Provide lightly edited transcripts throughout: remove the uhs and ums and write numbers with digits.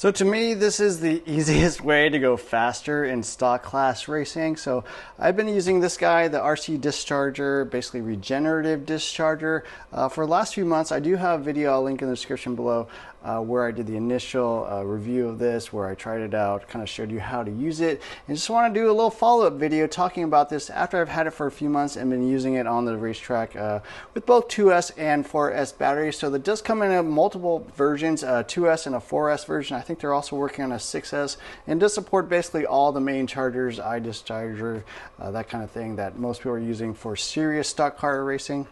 So to me, this is the easiest way to go faster in stock class racing. So I've been using this guy, the RC Discharger, basically regenerative discharger, for the last few months. I do have a video, I'll link in the description below, where I did the initial review of this, where I tried it out, kind of showed you how to use it, and just want to do a little follow-up video talking about this after I've had it for a few months and been using it on the racetrack with both 2S and 4S batteries. So that does come in multiple versions, 2S and a 4S version. I think they're also working on a 6S, and does support basically all the main chargers, iDischarger, that kind of thing that most people are using for serious stock car racing.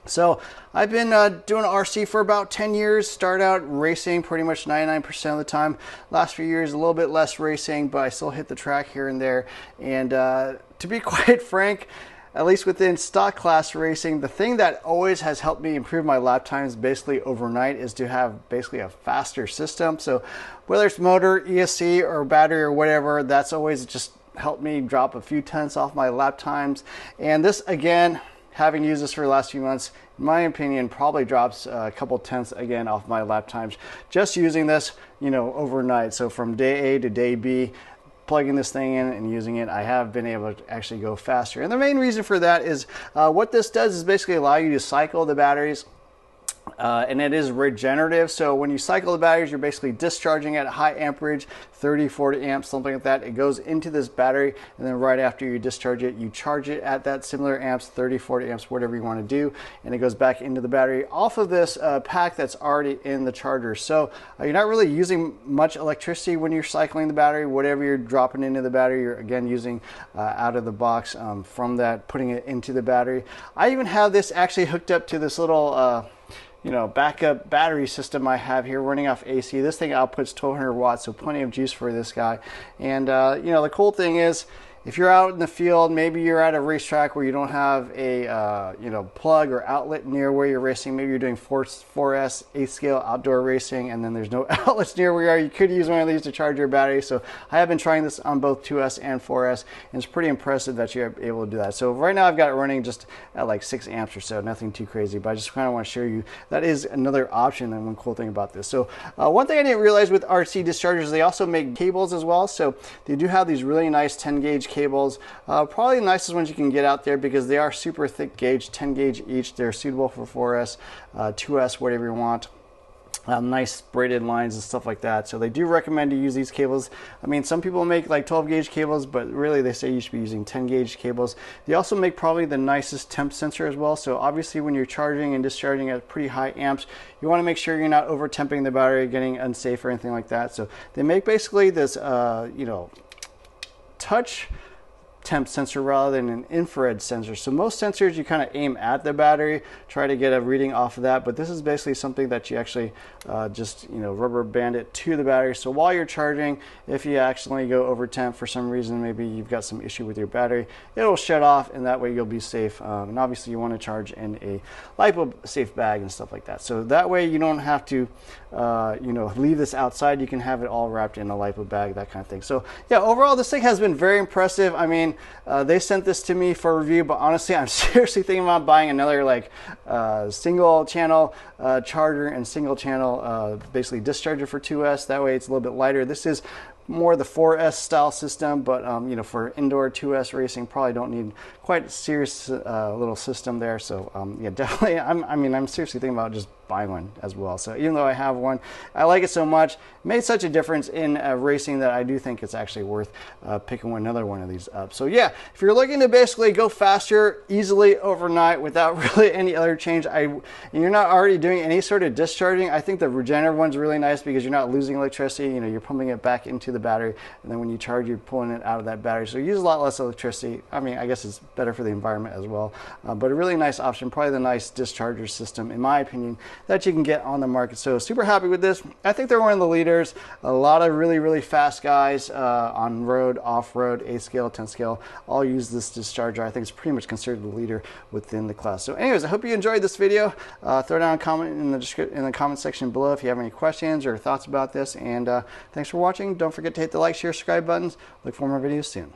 So I've been doing RC for about 10 years. Started out racing pretty much 99% of the time. Last few years a little bit less racing, but I still hit the track here and there. And to be quite frank, at least within stock class racing, the thing that always has helped me improve my lap times basically overnight is to have basically a faster system. So whether it's motor, ESC, or battery or whatever, that's always just helped me drop a few tenths off my lap times. And this, again, having used this for the last few months, in my opinion, probably drops a couple tenths again off my lap times just using this, overnight. So from day A to day B, plugging this thing in and using it, I have been able to actually go faster. And the main reason for that is what this does is basically allow you to cycle the batteries. And it is regenerative, so when you cycle the batteries, you're basically discharging at high amperage, 30, 40 amps, something like that. It goes into this battery, and then right after you discharge it, you charge it at that similar amps, 30, 40 amps, whatever you want to do, and it goes back into the battery off of this pack that's already in the charger. So you're not really using much electricity when you're cycling the battery. Whatever you're dropping into the battery, you're again using out of the box from that, putting it into the battery. I even have this actually hooked up to this little backup battery system I have here running off AC. This thing outputs 1200 watts, so plenty of juice for this guy. And the cool thing is, if you're out in the field, maybe you're at a racetrack where you don't have a plug or outlet near where you're racing. Maybe you're doing 4S 8 scale outdoor racing, and then there's no outlets near where you are. You could use one of these to charge your battery. So I have been trying this on both 2S and 4S, and it's pretty impressive that you're able to do that. So right now I've got it running just at like 6 amps or so, nothing too crazy, but I just kind of want to show you that is another option and one cool thing about this. So one thing I didn't realize with RC dischargers, they also make cables as well. So they do have these really nice 10 gauge cables, probably the nicest ones you can get out there because they are super thick gauge, 10 gauge each. They're suitable for 4S, 2S, whatever you want. Nice braided lines and stuff like that. So they do recommend to use these cables. I mean, some people make like 12 gauge cables, but really they say you should be using 10 gauge cables. They also make probably the nicest temp sensor as well. So obviously when you're charging and discharging at pretty high amps, you want to make sure you're not over temping the battery, getting unsafe or anything like that. So they make basically this, touch temp sensor rather than an infrared sensor. So most sensors you kind of aim at the battery, try to get a reading off of that, but this is basically something that you actually just rubber band it to the battery. So while you're charging, if you accidentally go over temp for some reason, maybe you've got some issue with your battery, it'll shut off, and that way you'll be safe. And obviously you want to charge in a lipo safe bag and stuff like that. So that way you don't have to leave this outside. You can have it all wrapped in a lipo bag, that kind of thing. So yeah, overall this thing has been very impressive. I mean, they sent this to me for review, but honestly, I'm seriously thinking about buying another single channel charger and single channel basically discharger for 2S. That way it's a little bit lighter. This is more the 4S style system, but for indoor 2S racing, probably don't need quite a serious little system there. So yeah, definitely, I'm seriously thinking about just buying one as well. So even though I have one, I like it so much, it made such a difference in racing that I do think it's actually worth picking another one of these up. So yeah, if you're looking to basically go faster easily overnight without really any other change, and you're not already doing any sort of discharging, I think the regenerative one's really nice because you're not losing electricity. You're pumping it back into the battery, and then when you charge, you're pulling it out of that battery. So you use a lot less electricity. I mean, I guess it's better for the environment as well, but a really nice option, probably the nice discharger system, in my opinion, that you can get on the market. So super happy with this. I think they're one of the leaders. A lot of really fast guys on road, off road, 8 scale, 10 scale, all use this discharger. I think it's pretty much considered the leader within the class. So anyways, I hope you enjoyed this video. Throw down a comment in the comment section below if you have any questions or thoughts about this, and thanks for watching. Don't forget to hit the like, share, subscribe buttons. Look for more videos soon.